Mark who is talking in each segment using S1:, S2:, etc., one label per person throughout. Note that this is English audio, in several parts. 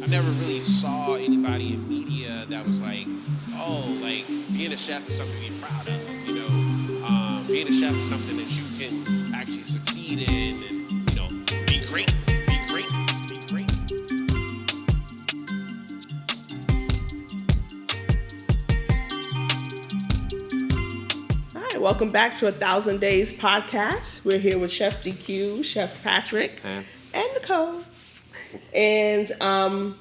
S1: I never really saw anybody in media that was like, oh, like being a chef is something to be proud of. Being a chef is something that you can actually succeed in, and be great, be great, be great.
S2: All right, welcome back to 1,000 Days podcast. We're here with Chef DQ, Chef Patrick, and Nicole. And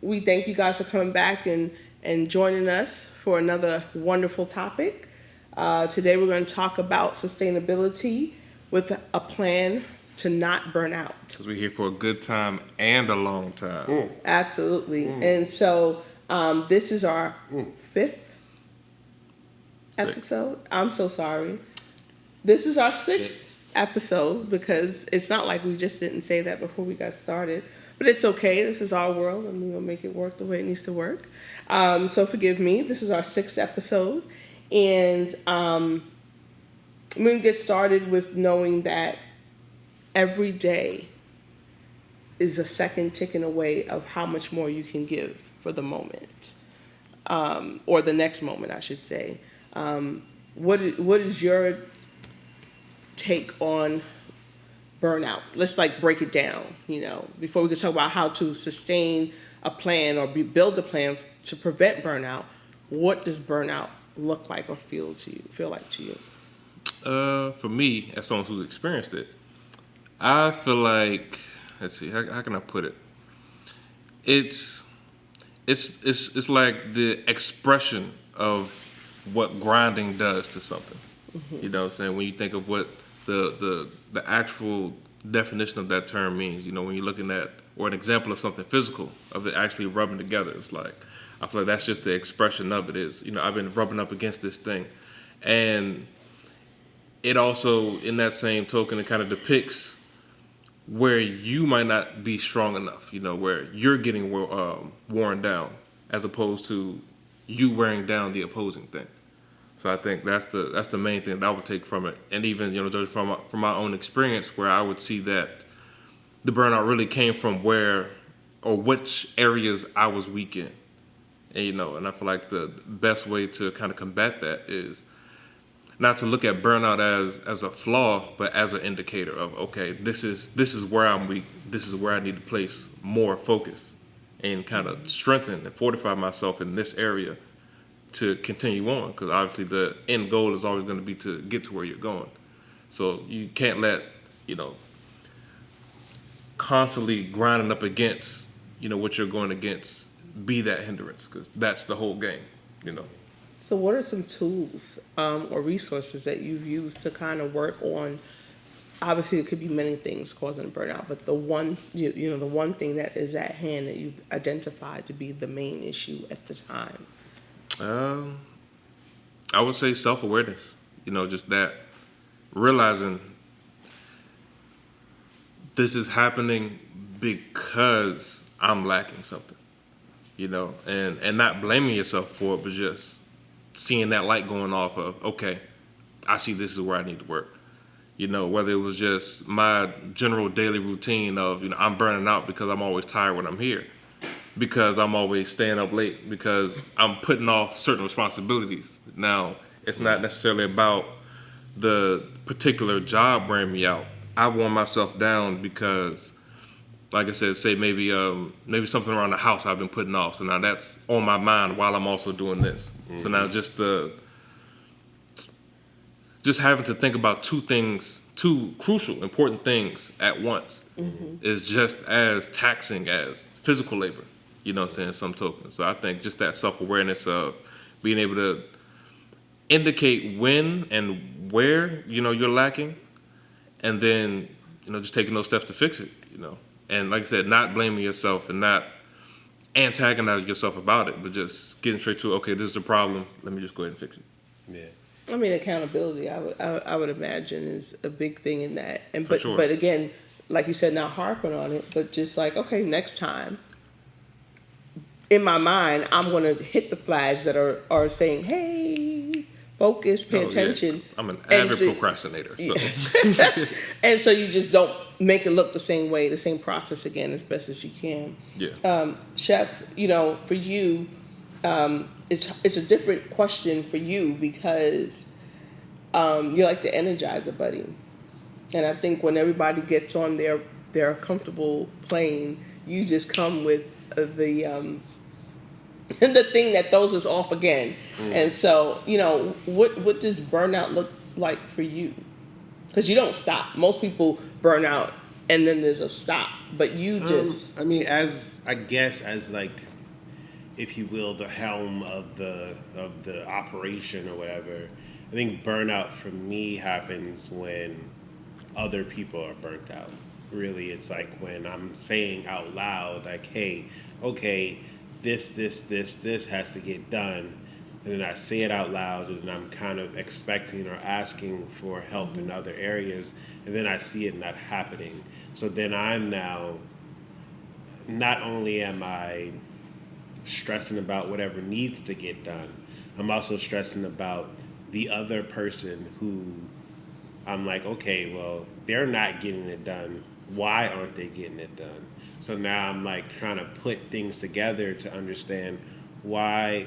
S2: we thank you guys for coming back and joining us for another wonderful topic. Today we're going to talk about sustainability with a plan to not burn out.
S3: Because we're here for a good time and a long time.
S2: Absolutely. And so this is our fifth episode. I'm so sorry. This is our sixth episode because it's not like we just didn't say that before we got started. But it's okay. This is our world, and we're going to make it work the way it needs to work. So forgive me. This is our sixth episode. And we're going to get started with knowing that every day is a second ticking away of how much more you can give for the moment. Or the next moment, I should say. What is your take on burnout? Let's break it down, before we can talk about how to sustain a plan or build a plan to prevent burnout. What does burnout look like or feel like to you?
S3: For me, as someone who's experienced it, I feel like, let's see, how can I put it? It's like the expression of what grinding does to something. Mm-hmm. You know what I'm saying? When you think of what the actual definition of that term means, when you're looking at, or an example of something physical, of it actually rubbing together, it's like, I feel like that's just the expression of it is, I've been rubbing up against this thing. And it also, in that same token, it kind of depicts where you might not be strong enough, where you're getting worn down, as opposed to you wearing down the opposing thing. So I think that's the main thing that I would take from it. And even, just from my own experience, where I would see that the burnout really came from where or which areas I was weak in. And, and I feel like the best way to kind of combat that is not to look at burnout as a flaw, but as an indicator of, okay, this is where I'm weak. This is where I need to place more focus and kind of strengthen and fortify myself in this area to continue on. Because obviously the end goal is always going to be to get to where you're going. So you can't let, constantly grinding up against, what you're going against be that hindrance, because that's the whole game,
S2: So what are some tools or resources that you've used to kind of work on? Obviously, it could be many things causing burnout, but the one the one thing that is at hand that you've identified to be the main issue at the time.
S3: I would say self-awareness. Just that realizing this is happening because I'm lacking something. And not blaming yourself for it, but just seeing that light going off of, okay, I see this is where I need to work. Whether it was just my general daily routine of, I'm burning out because I'm always tired when I'm here, because I'm always staying up late, because I'm putting off certain responsibilities. Now, it's not necessarily about the particular job wearing me out. I wore myself down because, like I said, say maybe something around the house I've been putting off. So now that's on my mind while I'm also doing this. Mm-hmm. So now just having to think about two crucial, important things at once, mm-hmm. is just as taxing as physical labor, some token. So I think just that self-awareness of being able to indicate when and where, you're lacking, and then, just taking those steps to fix it, And like I said, not blaming yourself and not antagonizing yourself about it, but just getting straight to, okay, this is the problem. Let me just go ahead and fix it.
S1: Yeah.
S2: I mean, accountability, I would imagine, is a big thing in that. And but
S3: sure.
S2: But again, like you said, not harping on it, but just like, okay, next time, in my mind, I'm going to hit the flags that are saying, hey, focus, pay
S3: Oh, yeah.
S2: attention.
S3: I'm an
S2: And
S3: avid
S2: so-
S3: procrastinator. So.
S2: And so you just don't make it look the same way, the same process again as best as you can.
S3: Yeah.
S2: Chef, for you, it's a different question for you because you like to energize a buddy. And I think when everybody gets on their comfortable plane, you just come with the the thing that throws us off again. And so, what does burnout look like for you? Because you don't stop. Most people burn out and then there's a stop, but you just
S1: I mean, as like, if you will, the helm of the operation or whatever. I think burnout for me happens when other people are burnt out. Really, it's like when I'm saying out loud, like, hey, okay, this has to get done. And then I say it out loud, and I'm kind of expecting or asking for help in other areas, and then I see it not happening. So then I'm now, not only am I stressing about whatever needs to get done, I'm also stressing about the other person who I'm like, okay, well, they're not getting it done. Why aren't they getting it done? So now I'm like trying to put things together to understand why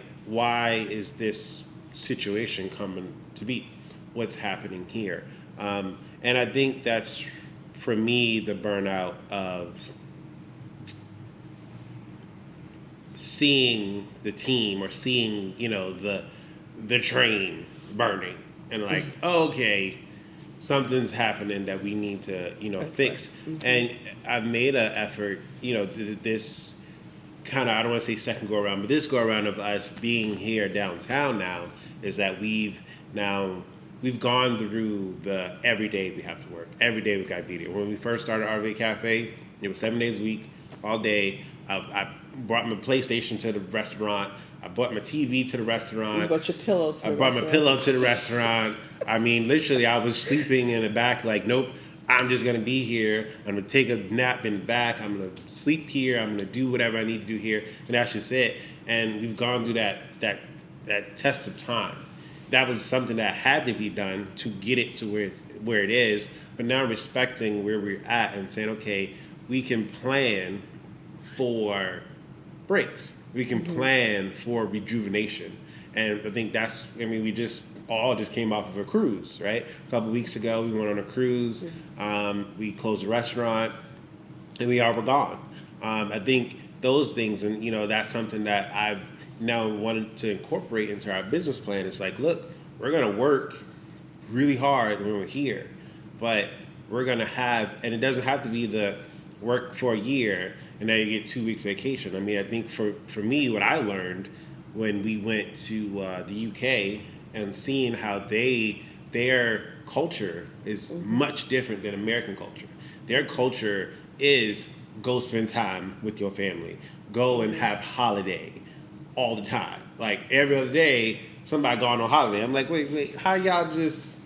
S1: is this situation coming to be? What's happening here? And I think that's, for me, the burnout of seeing the team or seeing, the train burning and like, okay, something's happening that we need to, fix. And I've made an effort, this kind of, I don't want to say second go around, but this go around of us being here downtown now is that we've gone through the every day we have to work. Every day we got to be there. When we first started RV Cafe, it was 7 days a week, all day. I brought my PlayStation to the restaurant. I brought my TV to the restaurant.
S2: You brought your pillow to the
S1: I brought
S2: restaurant.
S1: my pillow to the restaurant. I mean, literally, I was sleeping in the back like, nope, I'm just going to be here. I'm going to take a nap in the back. I'm going to sleep here. I'm going to do whatever I need to do here. And that's just it. And we've gone through that test of time. That was something that had to be done to get it to where it is. But now respecting where we're at and saying, okay, we can plan for breaks. We can plan for rejuvenation. And I think we just came off of a cruise, right? A couple weeks ago, we went on a cruise. We closed the restaurant, and we were gone. I think those things, and that's something that I've now wanted to incorporate into our business plan. It's like, look, we're gonna work really hard when we're here, but we're gonna have, and it doesn't have to be the work for a year and then you get 2 weeks vacation. I mean, I think for me, what I learned when we went to the UK and seeing how their culture is much different than American culture. Their culture is go spend time with your family, go and have holiday all the time. Like every other day, somebody going on holiday. I'm like, wait, how y'all just?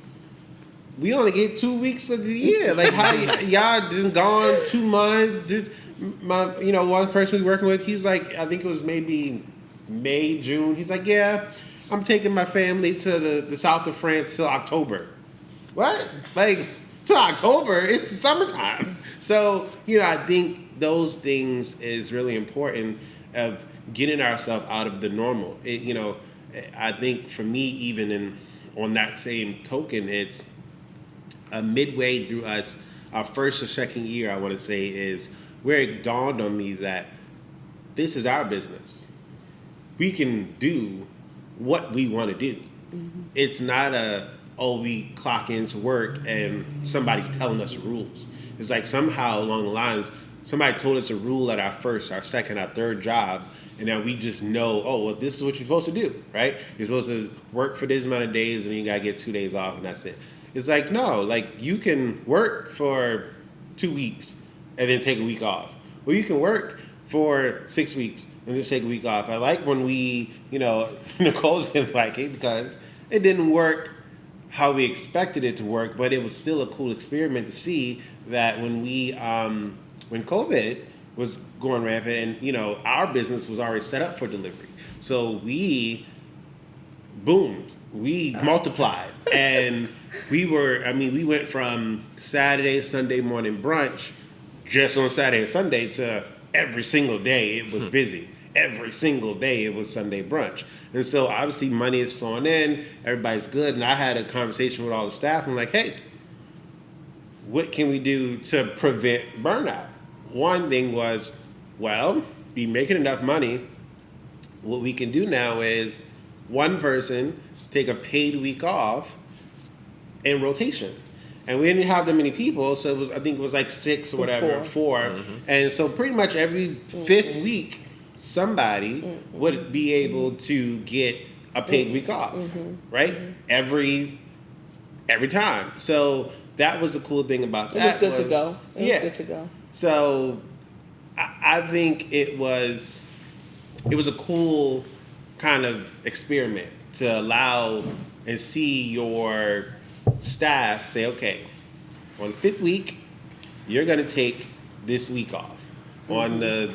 S1: We only get 2 weeks of the year. Like how y'all just gone 2 months? Just one person we working with, he's like, I think it was maybe May, June. He's like, yeah, I'm taking my family to the south of France till October. What? Like till October? It's the summertime. So I think those things is really important of getting ourselves out of the normal. I think for me, even on that same token, it's midway through our first or second year, I want to say, is where it dawned on me that this is our business. We can do what we want to do. Mm-hmm. It's not we clock into work and somebody's telling us the rules. It's like somehow along the lines, somebody told us a rule at our first, our second, our third job, and now we just know, this is what you're supposed to do, right? You're supposed to work for this amount of days and you got to get 2 days off and that's it. It's like, no, like you can work for 2 weeks and then take a week off. Or you can work for 6 weeks and just take a week off. I like when we, Nicole didn't like it because it didn't work how we expected it to work, but it was still a cool experiment to see that when when COVID was going rampant and, our business was already set up for delivery. So we boomed. We multiplied. And we went from Saturday, Sunday morning brunch just on Saturday and Sunday to every single day it was busy. Every single day it was Sunday brunch. And so obviously money is flowing in, everybody's good. And I had a conversation with all the staff. I'm like, hey, what can we do to prevent burnout? One thing was, well, be making enough money. What we can do now is one person take a paid week off in rotation. And we didn't have that many people, so I think it was like 6 or whatever, 4. Mm-hmm. And so pretty much every 5th week, somebody would be able to get a paid week off, right? Every time. So that was the cool thing about that.
S2: It was good to go. It was good to go.
S1: So I think it was a cool kind of experiment to allow and see your staff say, okay, on the 5th week, you're going to take this week off. On the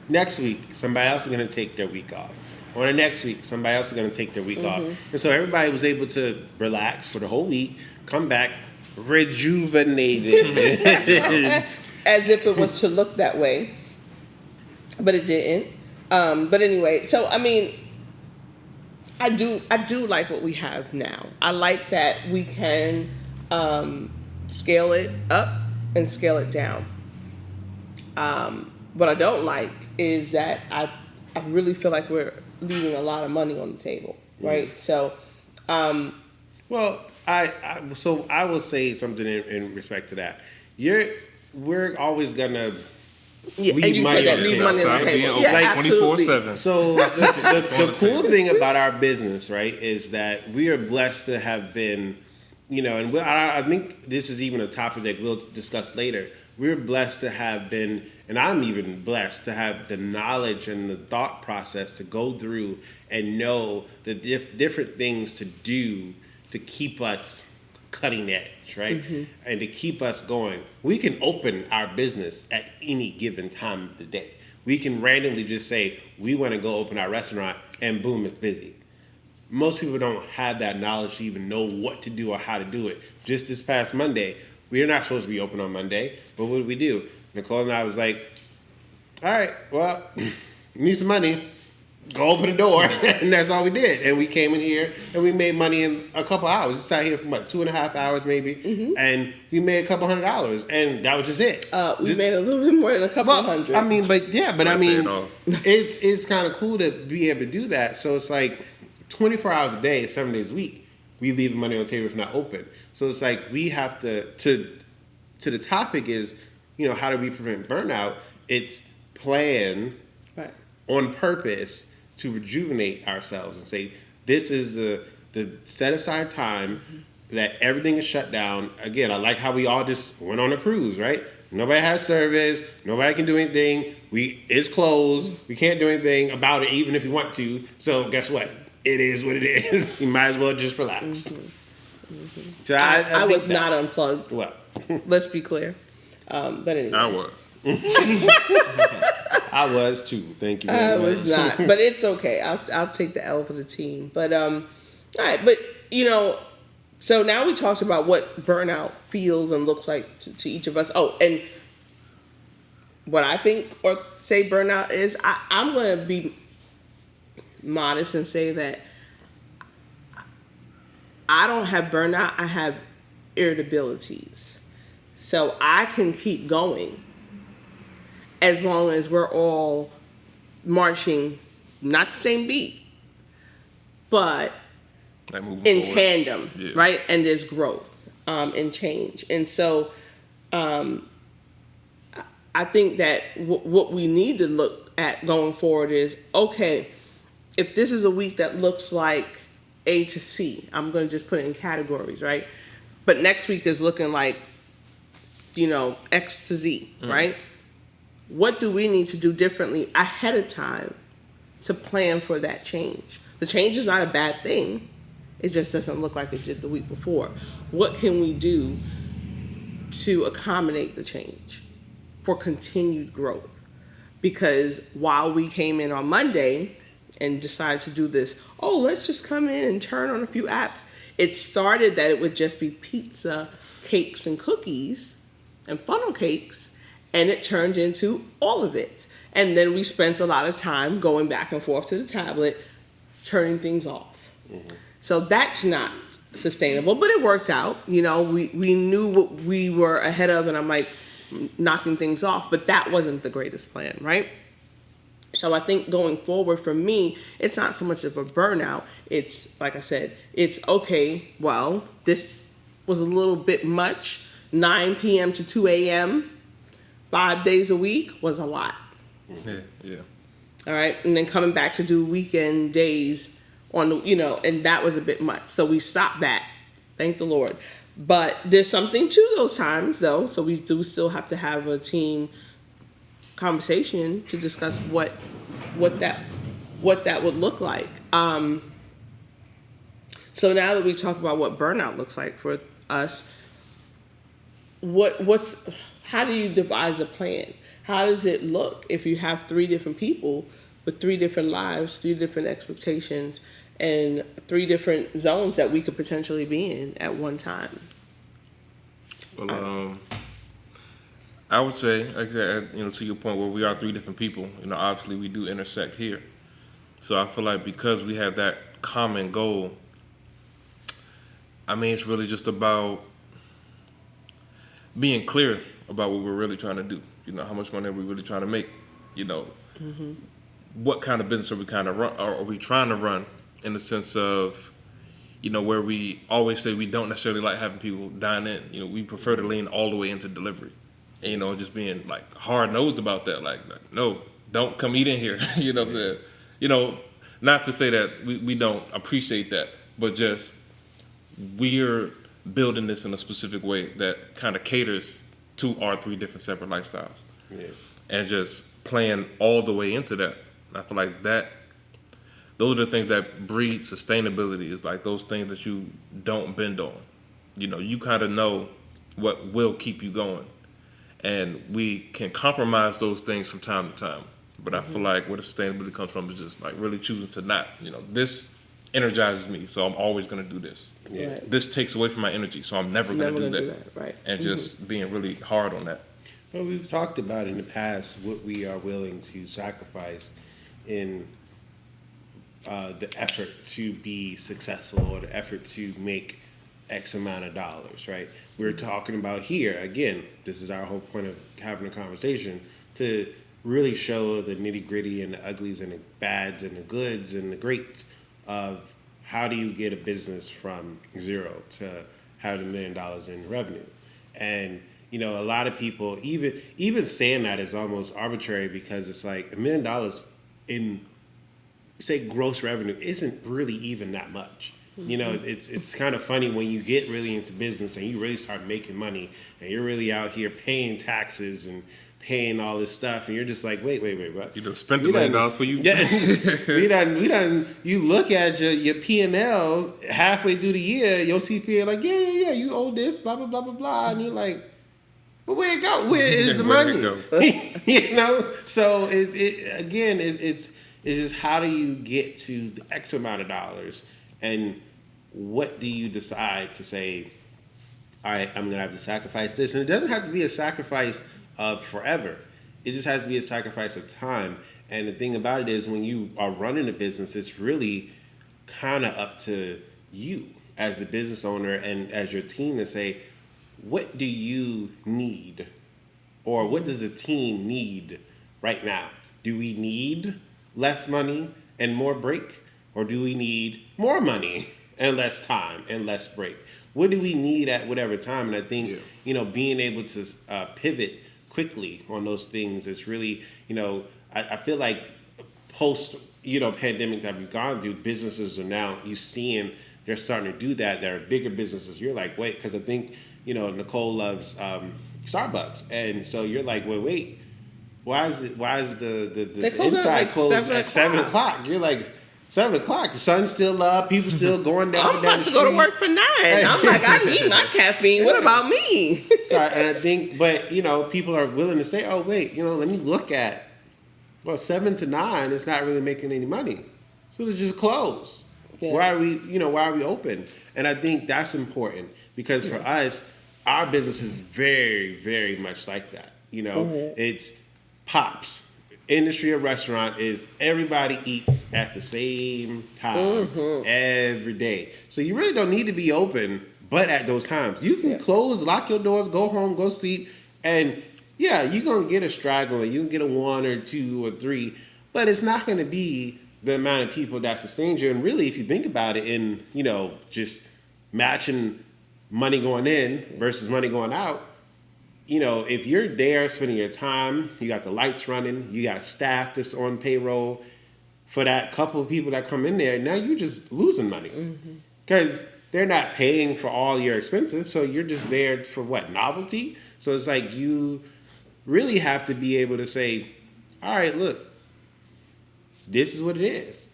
S1: next week, somebody else is going to take their week off. On the next week, somebody else is going to take their week off. And so everybody was able to relax for the whole week, come back rejuvenated.
S2: As if it was to look that way, but it didn't. But anyway, so I mean, I do like what we have now. I like that we can scale it up and scale it down. What I don't like is that I really feel like we're leaving a lot of money on the table, right? So,
S1: well, I will say something in respect to that. We're always gonna leave money on the table.
S2: Money on the table. Yeah,
S3: like
S2: absolutely.
S3: 24/7.
S1: So the cool thing about our business, right, is that we are blessed to have been, and I think this is even a topic that we'll discuss later. We're blessed to have been, and I'm even blessed to have the knowledge and the thought process to go through and know the different things to do to keep us cutting edge, right? And to keep us going. We can open our business at any given time of the day. We can randomly just say, we want to go open our restaurant, and boom, it's busy. Most people don't have that knowledge to even know what to do or how to do it. Just this past Monday, we are not supposed to be open on Monday, but what did we do? Nicole and I was like, all right, well, we need some money. Go open the door. And that's all we did. And we came in here and we made money in a couple hours. We sat here for 2.5 hours maybe. And we made a couple $100. And that was just it.
S2: We made a little bit more than a couple hundred.
S1: I mean, it's kind of cool to be able to do that. So it's like 24 hours a day, 7 days a week, we leave money on the table if not open. So it's like we have to the topic is, how do we prevent burnout? It's plan on purpose to rejuvenate ourselves and say, this is the set aside time that everything is shut down. Again, I like how we all just went on a cruise, right? Nobody has service. Nobody can do anything. It's closed. We can't do anything about it, even if we want to. So guess what? It is what it is. You might as well just relax. So
S2: I was not unplugged.
S1: Well,
S2: let's be clear. But anyway.
S3: I was.
S1: I was too. Thank you very much.
S2: I was not, but it's okay. I'll take the L for the team. But all right. But so now we talked about what burnout feels and looks like to each of us. Oh, and what I think or say burnout is, I'm going to be modest and say that I don't have burnout. I have irritabilities. So I can keep going as long as we're all marching, not the same beat, but in tandem, right? And there's growth and change. And so I think that what we need to look at going forward is, okay, if this is a week that looks like A to C, I'm going to just put it in categories, right? But next week is looking like, X to Z, right? What do we need to do differently ahead of time to plan for that change? The change is not a bad thing. It just doesn't look like it did the week before. What can we do to accommodate the change for continued growth? Because while we came in on Monday and decided to do this, oh, let's just come in and turn on a few apps. It started that it would just be pizza, cakes, and cookies, and funnel cakes, and it turned into all of it. And then we spent a lot of time going back and forth to the tablet, turning things off. Mm-hmm. So that's not sustainable, but it worked out. You know, we knew what we were ahead of, and I'm like knocking things off, but that wasn't the greatest plan, right? So I think going forward for me, it's not so much of a burnout. It's, like I said, it's okay, well, this was a little bit much. 9 p.m. to 2 a.m., 5 days a week was a lot.
S3: Yeah.
S2: All right, and then coming back to do weekend days on the, and that was a bit much. So we stopped that, thank the Lord. But there's something to those times, though. So we do still have to have a team conversation to discuss what that would look like. So now that we talk about what burnout looks like for us, how do you devise a plan? How does it look if you have 3 different people with 3 different lives, 3 different expectations, and 3 different zones that we could potentially be in at one time?
S3: Well, I would say, like that, to your point where we are 3 different people, obviously we do intersect here. So I feel like because we have that common goal, I mean, it's really just about being clear about what we're really trying to do. How much money are we really trying to make?
S2: Mm-hmm.
S3: What kind of business are we are we trying to run in the sense of, where we always say we don't necessarily like having people dine in. We prefer to lean all the way into delivery. And, just being like hard nosed about that. Like, no, don't come eat in here. Not to say that we don't appreciate that, but just we're building this in a specific way that kind of caters to our 3 different separate lifestyles. Yeah. And just playing all the way into that. I feel like those are the things that breed sustainability. Is like those things that you don't bend on. You kind of know what will keep you going. And we can compromise those things from time to time. But I feel like where the sustainability comes from is just like really choosing to not, this energizes me, so I'm always going to do this.
S2: Yeah. Right.
S3: This takes away from my energy, so I'm never going to do that.
S2: Right.
S3: And just being really hard on that.
S1: Well, we've talked about in the past what we are willing to sacrifice in the effort to be successful or the effort to make X amount of dollars, right? We're talking about here, again, this is our whole point of having a conversation, to really show the nitty gritty and the uglies and the bads and the goods and the greats of how do you get a business from 0 to having $1 million in revenue. And, a lot of people, even saying that is almost arbitrary because it's like $1 million in, say, gross revenue isn't really even that much. It's kind of funny when you get really into business and you really start making money and you're really out here paying taxes and paying all this stuff and you're just like, wait, what?
S3: You done spent $1 million for you?
S1: Yeah, we done. You look at your P&L halfway through the year, your CPA like, yeah, you owe this, blah blah blah blah blah, and you're like, but where it go? Where is the money? So it's just how do you get to the X amount of dollars? And what do you decide to say, all right, I'm going to have to sacrifice this? And it doesn't have to be a sacrifice of forever. It just has to be a sacrifice of time. And the thing about it is when you are running a business, it's really kind of up to you as the business owner and as your team to say, what do you need? Or what does the team need right now? Do we need less money and more break? Or do we need more money and less time and less break? What do we need at whatever time? And I think, being able to pivot quickly on those things is really, I feel like post, pandemic that we've gone through, businesses are now, you seeing they're starting to do that. There are bigger businesses. You're like, wait, because I think, Nicole loves Starbucks. And so you're like, well, wait, why is the inside closed at 7 o'clock? You're like, 7 o'clock, the sun's still up, people still going down.
S2: I'm about to go to work for 9. I'm like, I need my caffeine. What about me?
S1: So, and I think, but people are willing to say, oh wait, let me look at, 7 to 9 is not really making any money. So let's just close.
S2: Yeah.
S1: Why are we open? And I think that's important because for us, our business is very, very much like that. It's pops. Industry of restaurant is everybody eats at the same time every day. So you really don't need to be open, but at those times. You can close, lock your doors, go home, go sleep, and yeah, you're going to get a straggler. You can get a 1 or 2 or 3, but it's not going to be the amount of people that sustains you. And really, if you think about it in, just matching money going in versus money going out, if you're there spending your time, you got the lights running, you got staff that's on payroll, for that couple of people that come in there, now you're just losing money. Because they're not paying for all your expenses, so you're just there for what, novelty? So it's like you really have to be able to say, all right, look, this is what it is.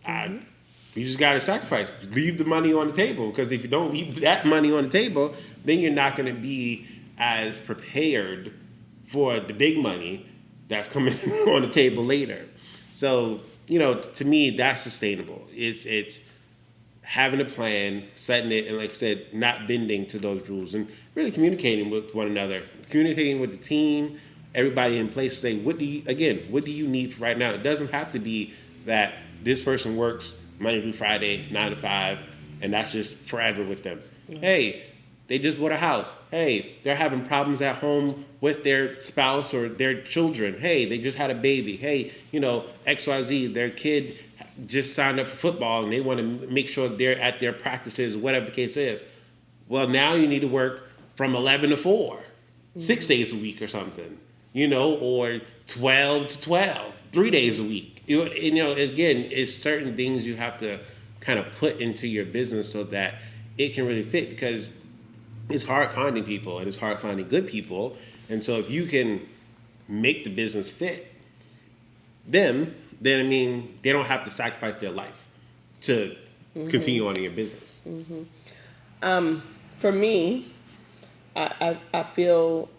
S1: You just got to sacrifice. Leave the money on the table, because if you don't leave that money on the table, then you're not going to be as prepared for the big money that's coming on the table later. So, to me, that's sustainable. It's having a plan, setting it, and like I said, not bending to those rules, and really communicating with one another, communicating with the team, everybody in place. Say, what do you need for right now? It doesn't have to be that this person works Monday through Friday, 9 to 5, and that's just forever with them. Hey, they just bought a house. Hey, they're having problems at home with their spouse or their children. Hey, they just had a baby. Hey, XYZ, their kid just signed up for football and they want to make sure they're at their practices, whatever the case is. Well, now you need to work from 11 to 4, 6 days a week or something, or 12 to 12, 3 days a week. Again, it's certain things you have to kind of put into your business so that it can really fit, because it's hard finding people and it's hard finding good people. And so if you can make the business fit them, then they don't have to sacrifice their life to continue on in your business.
S2: For me, I feel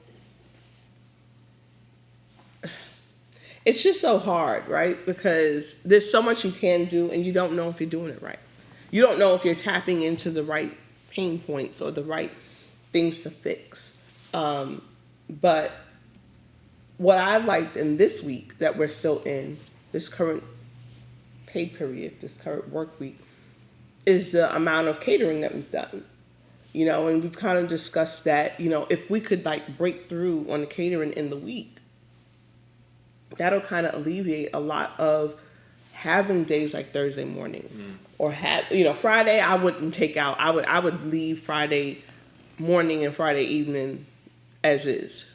S2: it's just so hard, right? Because there's so much you can do and you don't know if you're doing it right. You don't know if you're tapping into the right pain points or the right things to fix. But what I liked in this week that we're still in, this current pay period, this current work week, is the amount of catering that we've done. And we've kind of discussed that, if we could break through on the catering in the week, that'll kind of alleviate a lot of having days like Thursday morning or Friday. I wouldn't take out. I would leave Friday morning and Friday evening as is,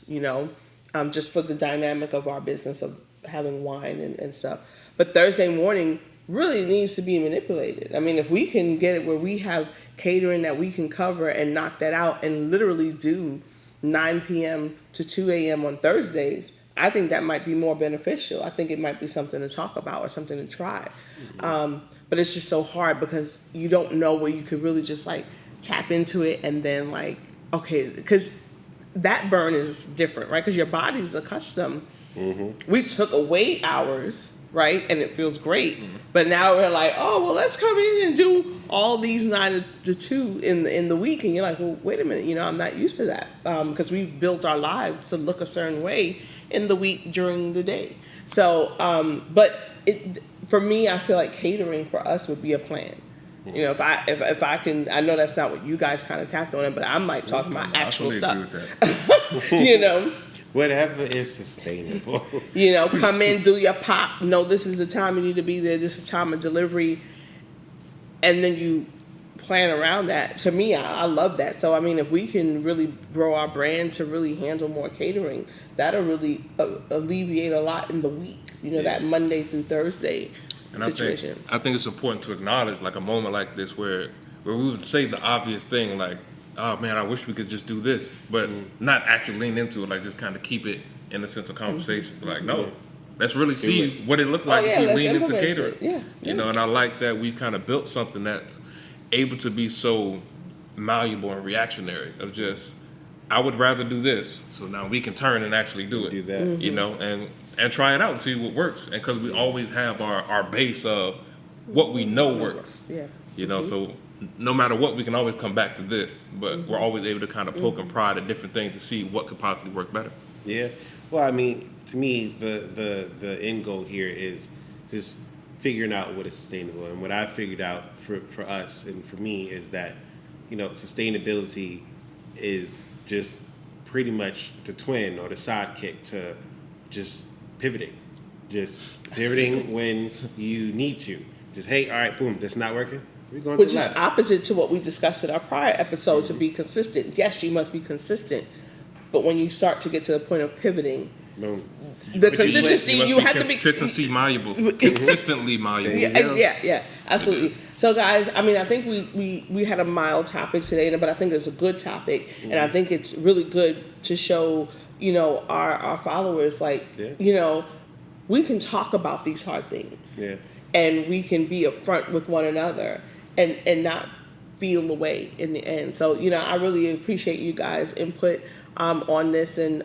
S2: just for the dynamic of our business of having wine and stuff. But Thursday morning really needs to be manipulated. If we can get it where we have catering that we can cover and knock that out and literally do 9 p.m. to 2 a.m. on Thursdays, I think that might be more beneficial. I think it might be something to talk about or something to try. But it's just so hard because you don't know where you could really just tap into it and then okay, because that burn is different, right? Because your body's accustomed. We took away hours, right? And it feels great. But now we're let's come in and do all these 9 to 2 in the week. And you're like, well, wait a minute, I'm not used to that. Because we've built our lives to look a certain way in the week during the day. So, for me, I feel like catering for us would be a plan. If I can, I know that's not what you guys kind of tapped on it, but I'm talking about actual stuff.
S3: Agree with that.
S1: Whatever is sustainable.
S2: Come in, do your pop. No, this is the time you need to be there. This is time of delivery. And then you plan around that. To me, I love that. So, if we can really grow our brand to really handle more catering, that'll really alleviate a lot in the week. That Monday through Thursday situation.
S3: I think it's important to acknowledge a moment like this where we would say the obvious thing oh man, I wish we could just do this, but not actually lean into it, just kind of keep it in the sense of conversation. No, let's really see what it looked like if we lean into catering.
S2: Yeah.
S3: And I like that we kind of built something that's able to be so malleable and reactionary of just, I would rather do this, so now we can turn and actually do it.
S1: Do that.
S3: And try it out and see what works. And because we always have our base of what we know works.
S2: Yeah.
S3: You know, so no matter what, we can always come back to this, but we're always able to kind of poke and prod at different things to see what could possibly work better.
S1: Yeah. Well, I mean, to me, the end goal here is just figuring out what is sustainable. And what I figured out for us and for me is that, sustainability is just pretty much the twin or the sidekick to just pivoting. Just pivoting when you need to. Just, hey, all right, boom, that's not working. We're going
S2: Which
S1: to the
S2: is
S1: left.
S2: opposite to what we discussed in our prior episodes, to be consistent. Yes, you must be consistent. But when you start to get to the point of pivoting,
S1: Boom.
S2: the consistency, you have to be
S3: consistency malleable, consistently malleable.
S2: Yeah, absolutely. So, guys, I mean, I think we had a mild topic today, but I think it's a good topic, and I think it's really good to show, our followers, we can talk about these hard things, and we can be upfront with one another, and not feel away in the end. So, I really appreciate you guys' input on this, and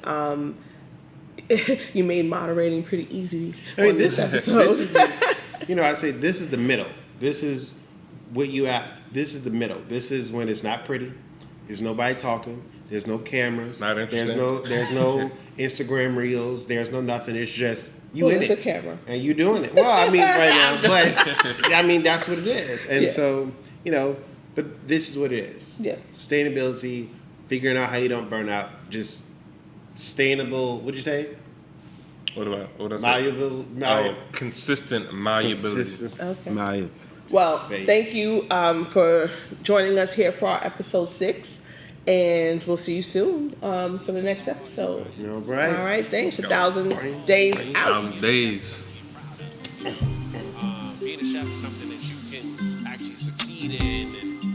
S2: you made moderating pretty easy.
S1: I mean,
S2: on
S1: this
S2: episode.
S1: is I say this is the middle. This is what you at. This is the middle. This is when it's not pretty. There's nobody talking. There's no cameras.
S3: Not interesting.
S1: There's no Instagram reels. There's no nothing. It's just you in
S2: There's
S1: it.
S2: a camera.
S1: And you doing it. Well, I mean, right now, but I mean that's what it is. And so but this is what it is.
S2: Yeah.
S1: Sustainability, figuring out how you don't burn out, just sustainable. What'd you say?
S3: What I say? Consistent malleability.
S2: Okay.
S1: Malleable.
S2: Well, thank you for joining us here for our episode 6, and we'll see you soon for the next episode.
S1: All right.
S2: All right, thanks. 1,000 days out.
S3: Days.
S1: Being a chef is something that you can actually succeed in and